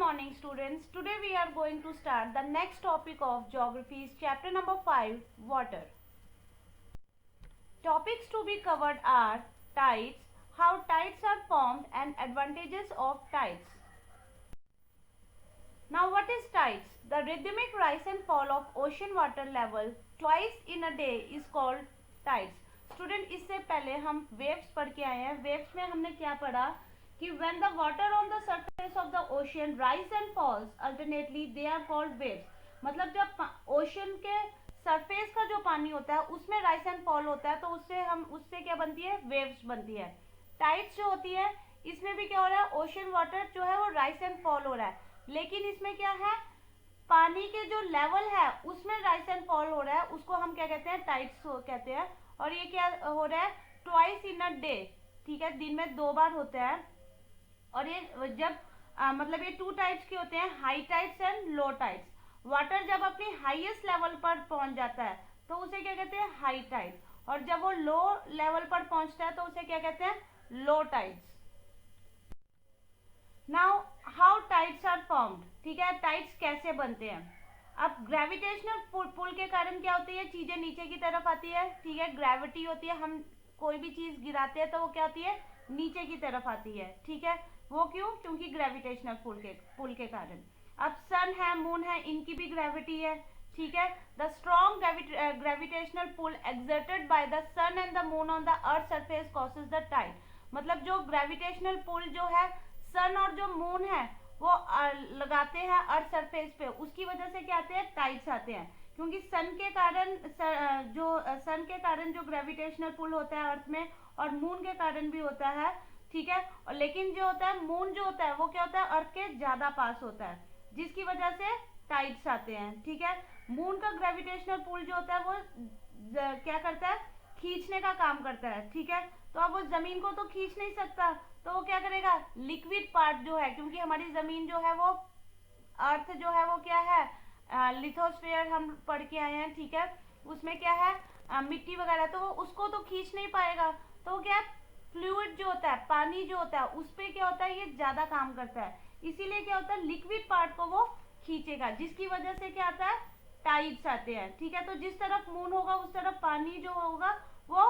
morning students. Today we are going to start the next topic of geography, chapter number 5, water. Topics to be covered are tides, how tides are formed and advantages of tides. Now what is tides? The rhythmic rise and fall of ocean water level twice in a day is called tides. Student इससे पहले हम waves पढ़ के आए हैं. Waves में हमने क्या पढ़ा कि when the water on the surface of the ocean rise and falls alternately they are called waves. मतलब जब ओशन के सरफेस का जो पानी होता है उसमें राइज एंड फॉल होता है तो उससे क्या बनती है, वेव्स बनती है. टाइड्स जो होती है इसमें भी क्या हो रहा है, ओशन वाटर जो है वो राइज एंड फॉल हो रहा है, लेकिन इसमें क्या है, पानी के जो लेवल है उसमें राइज एंड फॉल हो रहा है, उसको हम क्या कहते हैं, टाइड्स कहते हैं. और ये क्या हो रहा है, ट्वाइस इन अ डे. ठीक है, दिन में 2 बार होता है. और ये जब मतलब ये 2 टाइप्स के होते हैं, high tides and low tides. Water जब अपनी हाईएस्ट लेवल पर पहुंच जाता है तो उसे क्या कहते हैं, हाई टाइड. और जब वो लो लेवल पर पहुंचता है तो उसे क्या कहते हैं, low tides. Now how tides are formed. ठीक है, टाइड्स कैसे बनते हैं. अब ग्रेविटेशनल पुल के कारण क्या होती है, चीजें नीचे की तरफ आती है. ठीक है, ग्रेविटी होती है, हम कोई भी चीज गिराते हैं तो वो क्या होती है, नीचे की तरफ आती है. ठीक है, वो क्यों, क्योंकि ग्रेविटेशनल पुल के कारण. अब सन है, मून है, इनकी भी ग्रेविटी है. ठीक है, the strong gravitational pull exerted by the sun and the moon on the earth surface causes the tide. मतलब जो ग्रेविटेशनल पुल जो है सन और जो मून है वो लगाते हैं अर्थ सरफेस पे, उसकी वजह से क्या आते हैं, टाइड्स आते हैं. क्योंकि सन के कारण जो ग्रेविटेशनल पुल होता है अर्थ में, और मून के कारण भी होता है. ठीक है, और लेकिन जो होता है मून जो होता है वो क्या होता है, अर्थ के ज्यादा पास होता है, जिसकी वजह से टाइड्स आते हैं. ठीक है, मून का ग्रेविटेशनल पुल जो होता है वो क्या करता है, खींचने का काम करता है. ठीक है, तो अब वो जमीन को तो खींच नहीं सकता, तो वो क्या करेगा, लिक्विड पार्ट जो है, क्योंकि हमारी जमीन जो है वो अर्थ जो है वो क्या है, लिथोस्फीयर हम पढ़ के आए हैं. ठीक है, उसमें क्या है, मिट्टी वगैरह, तो वो उसको तो खींच नहीं पाएगा. तो वो क्या है, फ्लूइड जो होता है, पानी जो होता है, उस पर क्या होता है, ये ज्यादा काम करता है. इसीलिए क्या होता है, लिक्विड पार्ट को वो खींचेगा, जिसकी वजह से क्या आता है, टाइड्स आते हैं. ठीक है, तो जिस तरफ मून होगा उस तरफ पानी जो होगा वो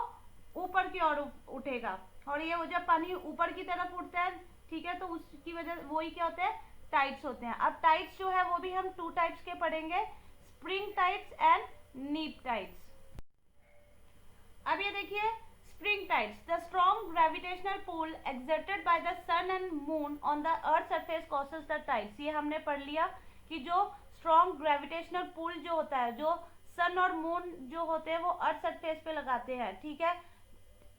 ऊपर की ओर उठेगा, और ये जब पानी ऊपर की तरफ उठता है, ठीक है, तो उसकी वजह वही क्या होते हैं, टाइड्स होते हैं. अब टाइड्स जो है वो भी हम 2 टाइप्स के पढ़ेंगे, spring tides and neap tides. अब ये देखिए, spring tides, the strong gravitational pull exerted by the sun and moon on the earth surface causes the tides. ये हमने पढ़ लिया कि जो स्ट्रॉन्ग ग्रेविटेशनल पुल जो होता है, जो सन और मून जो होते हैं वो अर्थ सरफेस पे लगाते हैं. ठीक है,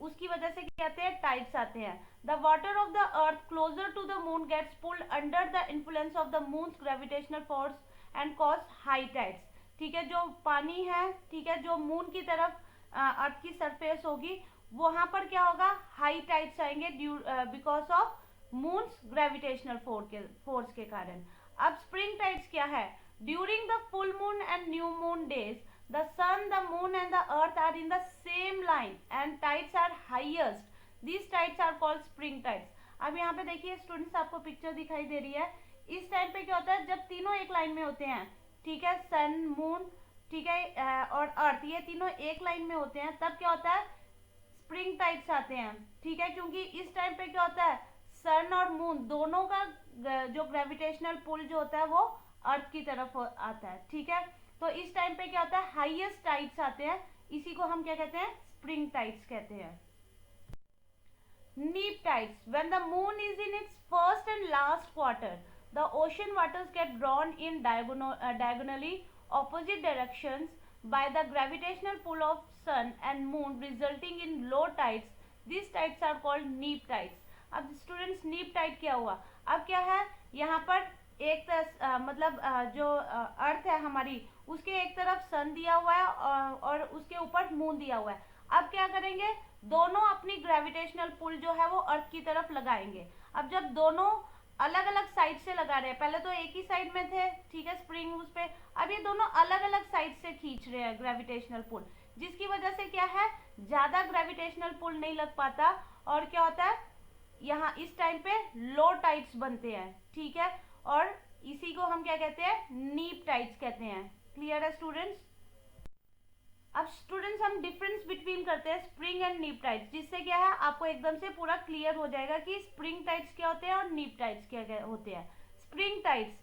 उसकी वजह से क्या आते हैं, टाइड्स आते हैं. The water of the earth closer to the moon gets pulled under the influence of the moon's gravitational force and cause high tides. ठीक है, जो पानी है, ठीक है, जो मून की तरफ अर्थ की सरफेस होगी वहां पर क्या होगा, हाई टाइड्स आएंगे because of moons gravitational force के कारण. अब स्प्रिंग टाइड्स क्या है, during the full moon and new moon days the sun, the moon and the earth are in the same line and tides are highest. These tides are called spring tides. अब यहाँ पे देखिए students, आपको picture दिखाई दे रही है. इस time पे क्या होता है, जब तीनों एक लाइन में होते हैं, ठीक है, सन, मून, ठीक है, और अर्थ, ये तीनों एक लाइन में होते हैं, तब क्या होता है, स्प्रिंग टाइड्स आते हैं. ठीक है, क्योंकि इस टाइम पे क्या होता है, सन और मून दोनों का जो ग्रेविटेशनल पुल जो होता है वो अर्थ की तरफ आता है. ठीक है, तो इस टाइम पे क्या होता है, हाईएस्ट टाइड्स आते हैं, इसी को हम क्या कहते हैं, स्प्रिंग टाइड्स कहते हैं. Neap tides, when the moon is in its first and last quarter the ocean waters get drawn in diagonally opposite directions by the gravitational pull of sun and moon resulting in low tides. These tides are called neap tides. अब students, नीप Tide क्या हुआ, अब क्या है, यहाँ पर एक मतलब जो अर्थ है हमारी, उसके एक तरफ सन दिया हुआ है और उसके ऊपर मून दिया हुआ है. अब क्या करेंगे, दोनों अपनी ग्रेविटेशनल पुल जो है वो अर्थ की तरफ लगाएंगे. अब जब दोनों अलग अलग साइड से लगा रहे हैं, पहले तो एक ही साइड में थे, ठीक है, स्प्रिंग उस पे, अब ये दोनों अलग अलग साइड से खींच रहे हैं ग्रेविटेशनल पुल, जिसकी वजह से क्या है, ज्यादा ग्रेविटेशनल पुल नहीं लग पाता, और क्या होता है, यहाँ इस टाइम पे लो टाइड्स बनते हैं. ठीक है, और इसी को हम क्या कहते हैं, नीप टाइड्स कहते हैं। क्लियर है स्टूडेंट्स? अब स्टूडेंट्स हम डिफरेंस बिटवीन करते हैं स्प्रिंग एंड नीप टाइड्स, जिससे क्या है आपको एकदम से पूरा क्लियर हो जाएगा कि स्प्रिंग टाइड्स क्या होते हैं और नीप टाइड्स क्या होते हैं। Spring tides,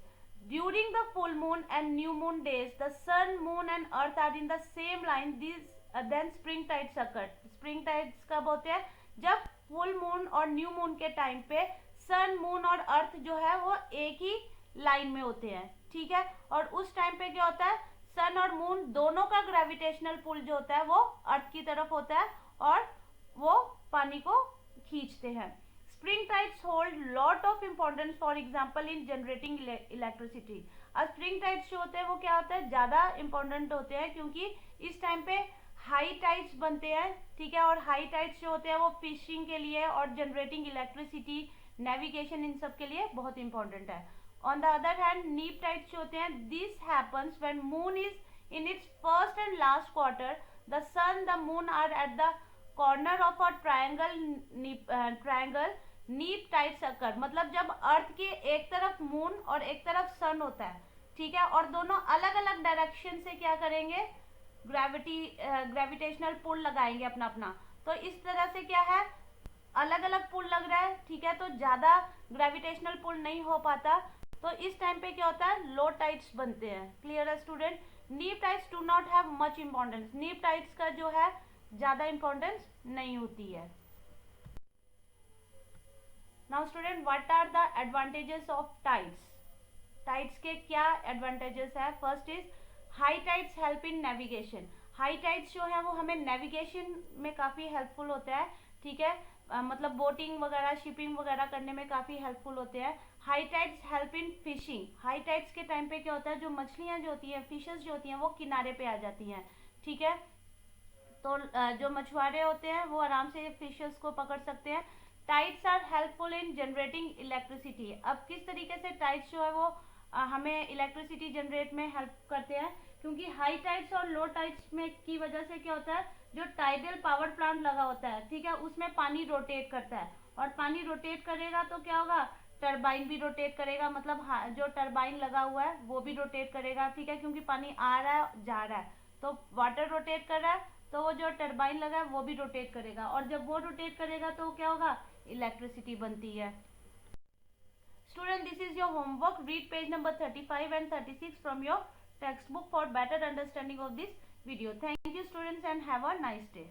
during the full moon and new moon days the sun, moon and earth are in the same line, these then spring tides occur। spring tides कब होते हैं, जब फुल मून और न्यू मून के time पे सन, moon और अर्थ जो है वो एक ही लाइन में होते हैं, ठीक है। और उस टाइम पे क्या होता है, सन और मून दोनों का ग्रेविटेशनल पुल जो होता है वो अर्थ की तरफ होता है और वो पानी को खींचते हैं। Spring tides hold lot of importance for example in generating electricity. अब स्प्रिंग टाइड्स जो होते हैं वो क्या होता है, ज्यादा इंपॉर्टेंट होते हैं क्योंकि इस टाइम पे हाई टाइड्स बनते हैं, ठीक है। और हाई टाइड्स जो होते हैं वो फिशिंग के लिए और जनरेटिंग इलेक्ट्रिसिटी, नेविगेशन, इन सब के लिए बहुत इंपॉर्टेंट है। On the other hand neap tides जो होते हैं, this happens when moon is in its first and last quarter, the sun, the moon are at the corner of a triangle, neap tides occur. मतलब जब अर्थ के एक तरफ moon और एक तरफ सन होता है, ठीक है, और दोनों अलग अलग डायरेक्शन से क्या करेंगे, ग्रेविटेशनल पुल लगाएंगे अपना अपना। तो इस तरह से क्या है, अलग अलग पुल लग रहा है, ठीक है, तो ज्यादा ग्रेविटेशनल पुल नहीं हो पाता, तो इस टाइम पे क्या होता है, लो टाइड्स बनते हैं। क्लियर है student? Neap tides do not have much importance. Neap tides का जो है ज्यादा इंपॉर्टेंस नहीं होती है। Now student, what are the advantages of tides? Tides के क्या एडवांटेजेस है? First is high tides help in navigation. High tides जो है वो हमें नेविगेशन में काफी हेल्पफुल होता है, ठीक है। मतलब बोटिंग वगैरह, शिपिंग वगैरह करने में काफी हेल्पफुल होते हैं। हाई टाइड्स हेल्प इन फिशिंग। हाई टाइड्स के टाइम पे क्या होता है, जो मछलियां जो होती हैं, फिशेस जो होती हैं, वो किनारे पे आ जाती हैं, ठीक है। तो जो मछुआरे होते हैं वो आराम से फिशेस को पकड़ सकते हैं। Tides are helpful in generating electricity. अब किस तरीके से टाइड्स जो है वो हमें इलेक्ट्रिसिटी जनरेट में हेल्प करते हैं, क्योंकि हाई टाइड्स और लो टाइड्स में की वजह से क्या होता है, जो टाइडल पावर प्लांट लगा होता है, ठीक है, उसमें पानी रोटेट करता है, और पानी रोटेट करेगा तो क्या होगा, टरबाइन भी रोटेट करेगा। मतलब जो टरबाइन लगा हुआ है वो भी रोटेट करेगा, ठीक है, क्योंकि पानी आ रहा है जा रहा है, तो वाटर रोटेट कर रहा है, तो वो जो टरबाइन लगा है वो भी रोटेट करेगा, और जब वो रोटेट करेगा तो क्या होगा, इलेक्ट्रिसिटी बनती है। Student, this is your homework. Read page number 35 and 36 from your textbook for better understanding of this video. Thank you students and have a nice day.